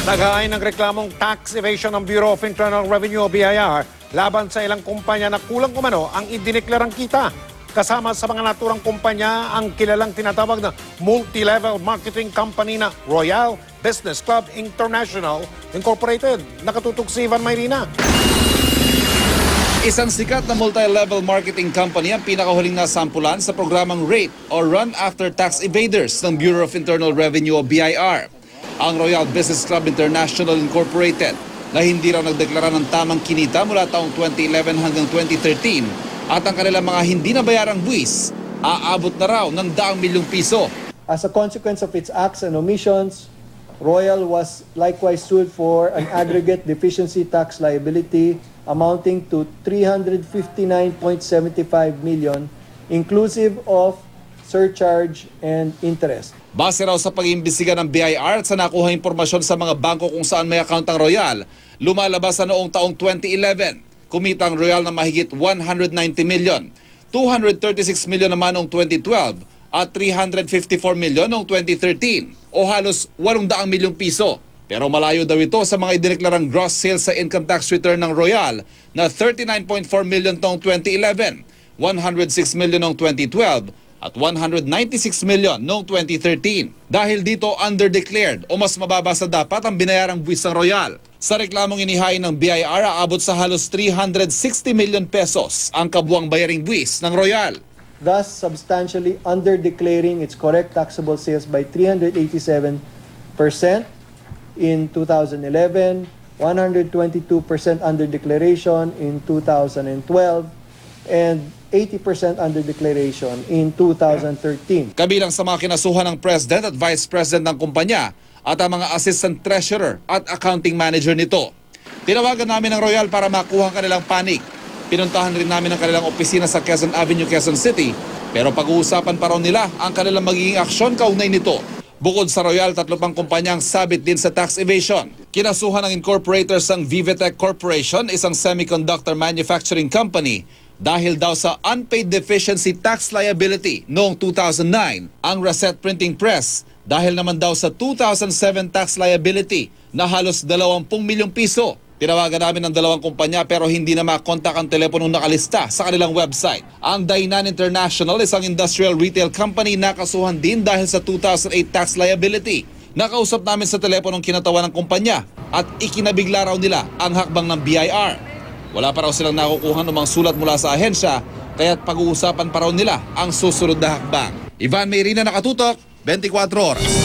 Naghahain ng reklamong tax evasion ng Bureau of Internal Revenue o BIR laban sa ilang kumpanya na kulang umano ang idineklarang kita. Kasama sa mga naturang kumpanya ang kilalang tinatawag na multi-level marketing company na Royal Business Club International Incorporated. Nakatutok si Ivan Mayrina. Isang sikat na multi-level marketing company ang pinakahuling nasampulan sa programang RATE o Run After Tax Evaders ng Bureau of Internal Revenue o BIR. Ang Royal Business Club International Incorporated na hindi raw nagdeklara ng tamang kinita mula taong 2011 hanggang 2013 at ang kanilang mga hindi nabayarang buwis aabot na raw ng daang milyong piso. As a consequence of its acts and omissions, Royal was likewise sued for an aggregate deficiency tax liability amounting to 359.75 million inclusive of surcharge and interest. Base raw sa pag-iimbestiga ng BIR at sa nakuha impormasyon sa mga bangko kung saan may account ang Royal, lumalabas na noong taong 2011. Kumita ang Royal na mahigit 190 million, 236 million naman noong 2012 at 354 million noong 2013 o halos 800 milyong piso. Pero malayo daw ito sa mga idineklarang gross sales sa income tax return ng Royal na 39.4 million noong 2011, 106 million noong 2012 at 196 million noong 2013. Dahil dito underdeclared o mas mababa sa dapat ang binayarang buwis ng Royal. Sa reklamong inihain ng BIR, aabot sa halos 360 million pesos ang kabuang bayaring buwis ng Royal. Thus substantially underdeclaring its correct taxable sales by 387% in 2011, 122% underdeclaration in 2012, and 80% underdeclaration in 2013. Kabilang sa mga kinasuhan ng President at Vice President ng kumpanya at ang mga Assistant Treasurer at Accounting Manager nito. Tinawagan namin ng Royal para makuha ang kanilang panig. Pinuntahan rin namin ang kanilang opisina sa Quezon Avenue, Quezon City, pero pag-uusapan pa raw nila ang kanilang magiging aksyon kaugnay nito. Bukod sa Royal, 3 pang kumpanya ang sabit din sa tax evasion. Kinasuhan ng incorporators ang Vivetech Corporation, isang semiconductor manufacturing company, dahil daw sa unpaid deficiency tax liability noong 2009, ang Rosette Printing Press dahil naman daw sa 2007 tax liability na halos 20 milyong piso. Tinawagan namin ng 2 kumpanya pero hindi na makontak ang teleponong nakalista sa kanilang website. Ang Dainan International, isang industrial retail company, nakasuhan din dahil sa 2008 tax liability. Nakausap namin sa teleponong kinatawan ng kumpanya at ikinabigla raw nila ang hakbang ng BIR. Wala pa raw silang nakukuha ng mga sulat mula sa ahensya, kaya't pag-uusapan pa raw nila ang susunod na hakbang. Ivan Mayrina, nakatutok, 24 Oras.